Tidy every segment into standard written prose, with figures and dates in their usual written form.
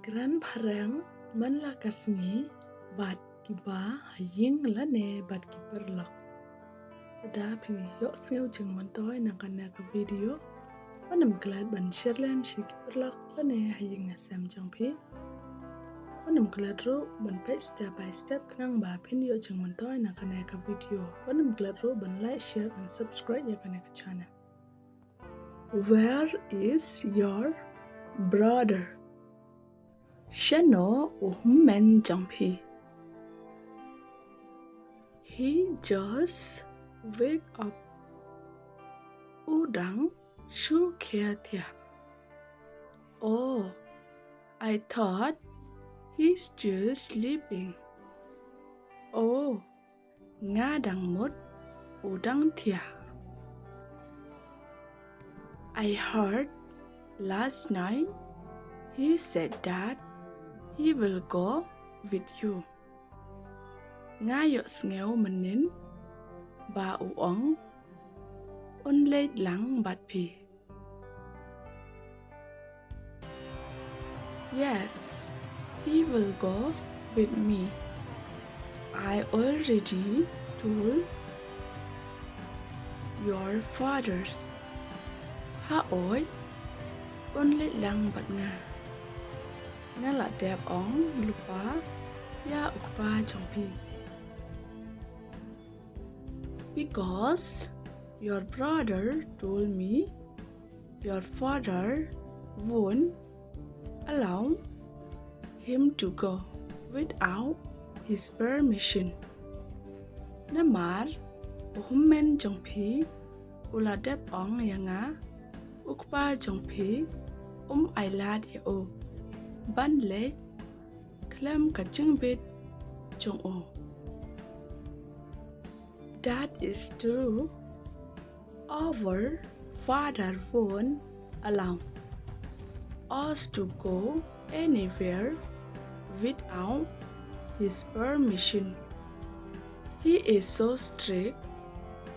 Gran parang man la kasngi bat kiba haying la ne bat kiperlok. Ada pingi yok sngeu jeng mantoy na kana ka video. Wanam glad ban shirlem shi kiperlok la ne haying na sam jang pi. Wanam glad ro ban page step by step knang ba pin yo jeng mantoy na kana ka video. Wanam glad ro ban like, share and subscribe ya kana ka channel. Where is your brother? Shano men jumpy. He just wake up. Udang shu kia tia. Oh, I thought he's still sleeping. Oh, nga dang mut udang tia. I heard last night he said that he will go with you. Nga yo ngeo manin ba uong un late lang bat pi. Yes, he will go with me. I already told your fathers. Ha oi un late lang bat nga. Nga la đẹp ong lupa ya ukpa trong pi. Because your brother told me your father won't allow him to go without his permission. Namar men trong pi ula đẹp ong ya nga ukpa trong pi ai lad ya o ban le klem ka ching bit trong o. That is true. Our father won't allow us to go anywhere without his permission. He is so strict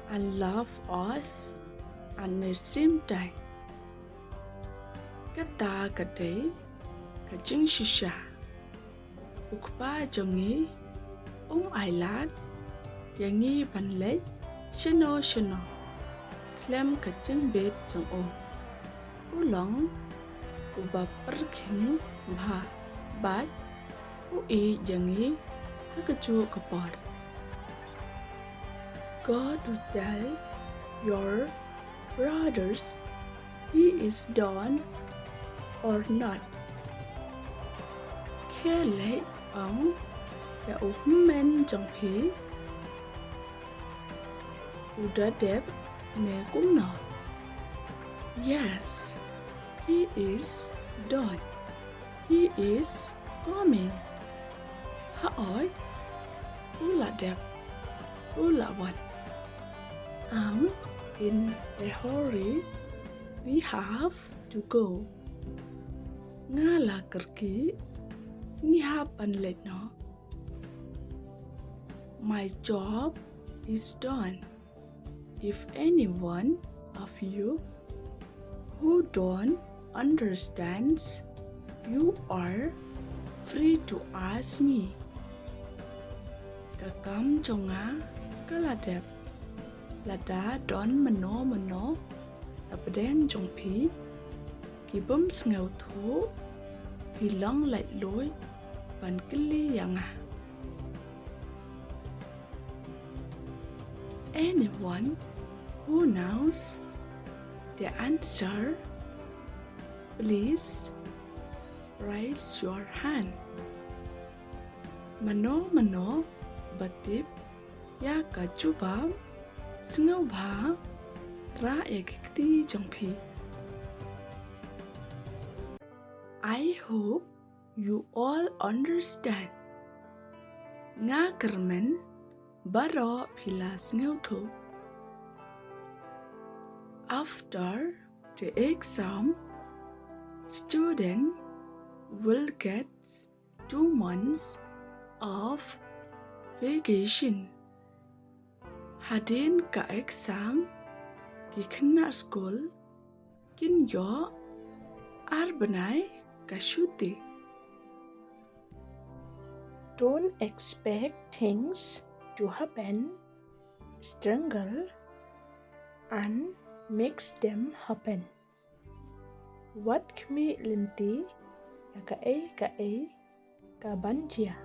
and loves us at the same time. Kata kate kajing shisha ukpa jongi ai lad yangi ban le shino klem kajing bit jong o ulong uba perking ba bat ui yangi hakachu kapor. Go to tell your brothers he is done or not. Khe late ong ya men jong pi udah đẹp ne cũng nọ. Yes, he is done. He is coming. Ha oi là đẹp là vật. I'm in a hurry. We have to go. Nga là kerki ni hapan late no. My job is done. If anyone of you who don't understands, you are free to ask me. Kakam chonga kaladep lada don mano abden trong pi kibum ngeu thu pi long lại lối ban kili yanga. Anyone who knows the answer, please raise your hand. Mano batip ya kachubam sngau ba ra ekti trong pi. I hope you all understand. Nga kermen baro pila sngau thu. After the exam, student will get 2 months of vacation. Hadin ka exam ki kena school kin yo arbanai ka shuti. Don't expect things to happen. Strangle and makes them happen. What kmi linti ka ấy ka banjia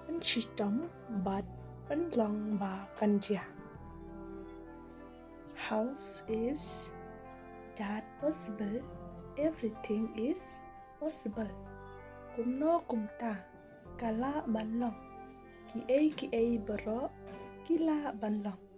ban chi tống bát ban long ba kanjia. How is that possible? Everything is possible. Kum no kum ta kala ban long ki ấy bro kila ban long.